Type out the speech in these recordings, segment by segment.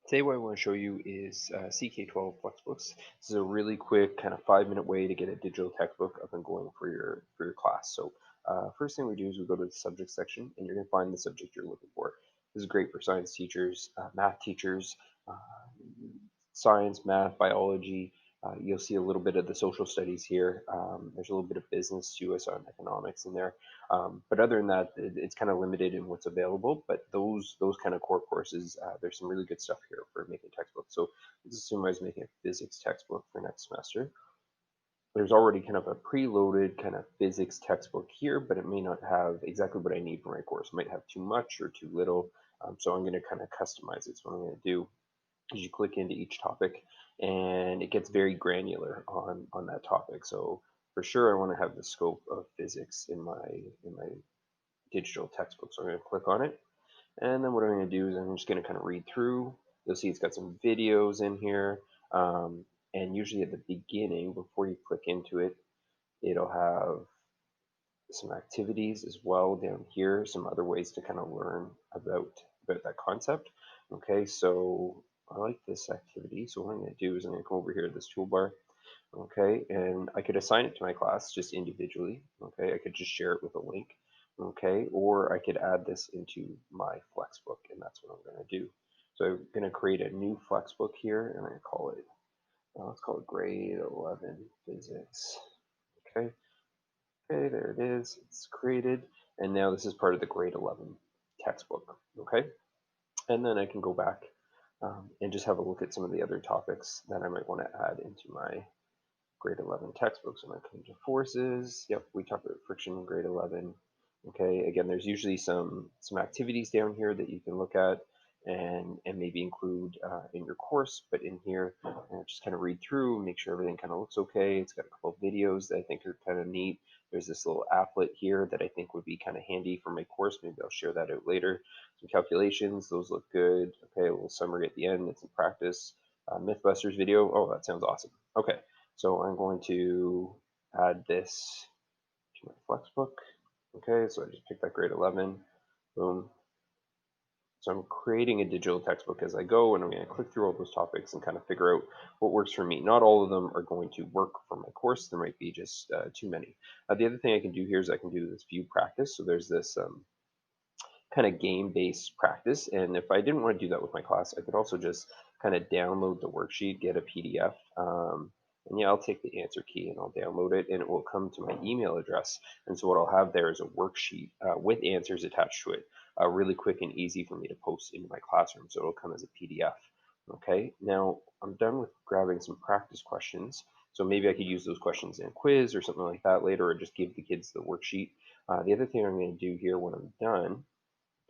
Today what I want to show you is cK-12 Flexbooks. This is a really quick kind of 5-minute way to get a digital textbook up and going for your class. So first thing we do is we go to the subject section and you're going to find the subject you're looking for. This is great for science teachers, math teachers, uh, science, math, biology. You'll see a little bit of the social studies here. There's a little bit of business to us on economics in there. But other than that, it's kind of limited in what's available. But those kind of core courses, there's some really good stuff here for making textbooks. So let's assume I was making a physics textbook for next semester. There's already kind of a preloaded kind of physics textbook here, but it may not have exactly what I need for my course. It might have too much or too little. So I'm going to kind of customize it. So what I'm going to do is you click into each topic and it gets very granular on that topic. So for sure I want to have the scope of physics in my digital textbook. So I'm going to click on it. And then what I'm going to do is I'm just going to kind of read through. You'll see it's got some videos in here. And usually at the beginning, before you click into it, it'll have some activities as well down here, some other ways to kind of learn about that concept. Okay, so I like this activity. So what I'm going to do is I'm going to come over here to this toolbar. Okay, and I could assign it to my class just individually. Okay, I could just share it with a link. Okay, or I could add this into my Flexbook, and that's what I'm going to do. So I'm going to create a new Flexbook here, and I'm going to call it, let's call it grade 11 physics. Okay, okay, there it is. It's created, and now this is part of the grade 11 textbook. Okay, and then I can go back and just have a look at some of the other topics that I might want to add into my grade 11 textbooks. When I come to forces, yep, we talked about friction in grade 11. Okay, again, there's usually some activities down here that you can look at and maybe include in your course, but in here, just kind of read through, make sure everything kind of looks okay. It's got a couple of videos that I think are kind of neat. There's this little applet here that I think would be kind of handy for my course. Maybe I'll share that out later. Some calculations, those look good. Okay, a little summary at the end, it's in practice. Mythbusters video, oh, that sounds awesome. Okay, so I'm going to add this to my Flexbook. Okay, so I just picked that grade 11, boom. So I'm creating a digital textbook as I go, and I'm going to click through all those topics and kind of figure out what works for me. Not all of them are going to work for my course. There might be just too many. The other thing I can do here is I can do this view practice. So there's this kind of game-based practice. And if I didn't want to do that with my class, I could also just kind of download the worksheet, get a PDF. And yeah, I'll take the answer key and I'll download it and it will come to my email address. And so what I'll have there is a worksheet with answers attached to it, really quick and easy for me to post into my classroom. So it'll come as a PDF. Okay, now I'm done with grabbing some practice questions. So maybe I could use those questions in a quiz or something like that later, or just give the kids the worksheet. The other thing I'm going to do here when I'm done,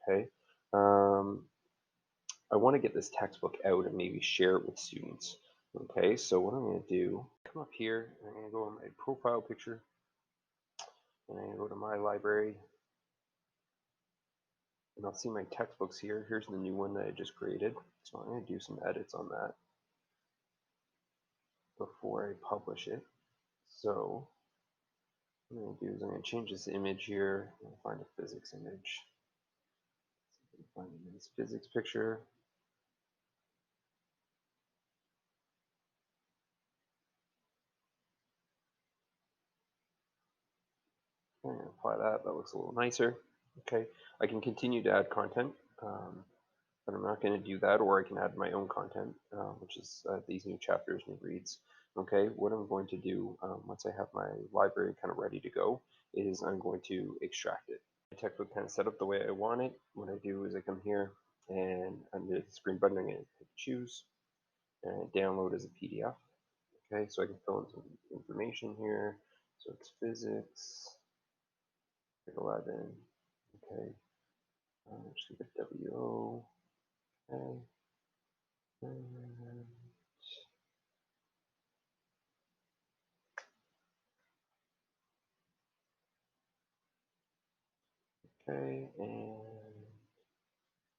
okay, I want to get this textbook out and maybe share it with students. Okay, so what I'm going to do, come up here, I'm going to go on my profile picture, and I'm going to go to my library, and I'll see my textbooks here. Here's the new one that I just created. So I'm going to do some edits on that before I publish it. So what I'm going to do is I'm going to change this image here. I'm going to find a physics image. Find a nice physics picture. I'm going to apply that. That looks a little nicer. Okay, I can continue to add content, but I'm not going to do that, or I can add my own content, which is these new chapters, new reads. Okay, what I'm going to do once I have my library kind of ready to go is I'm going to extract it. The textbook kind of set up the way I want it. What I do is I come here and under the screen button, I'm going to hit choose and download as a PDF. Okay, so I can fill in some information here. So it's physics, 11. Okay, just give it WO. Okay. Okay, and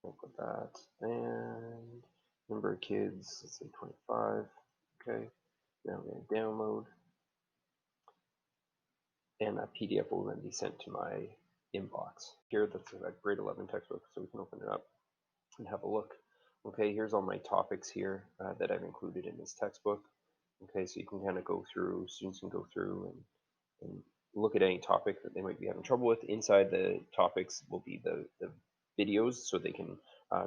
we'll put that. And number of kids, let's say 25. Okay, now I'm going to download, and that PDF will then be sent to my inbox. Here, that's a grade 11 textbook, so we can open it up and have a look. Okay, here's all my topics here that I've included in this textbook. Okay, so you can kind of go through, students can go through and look at any topic that they might be having trouble with. Inside the topics will be the videos, so they can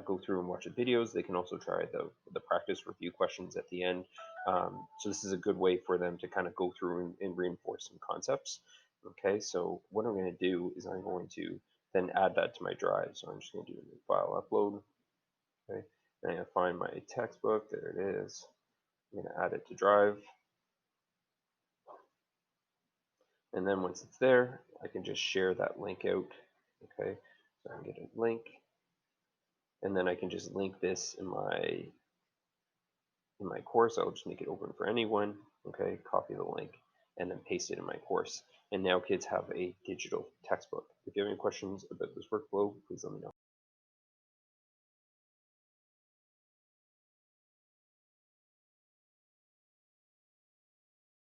go through and watch the videos. They can also try the practice review questions at the end. So this is a good way for them to kind of go through and reinforce some concepts. Okay, so what I'm going to do is I'm going to then add that to my drive. So I'm just going to do a new file upload. Okay, then I'm going to find my textbook. There it is. I'm going to add it to drive. And then once it's there, I can just share that link out. Okay, so I can get a link, and then I can just link this in my course. I'll just make it open for anyone. Okay, copy the link and then paste it in my course. And now kids have a digital textbook. If you have any questions about this workflow, please let me know.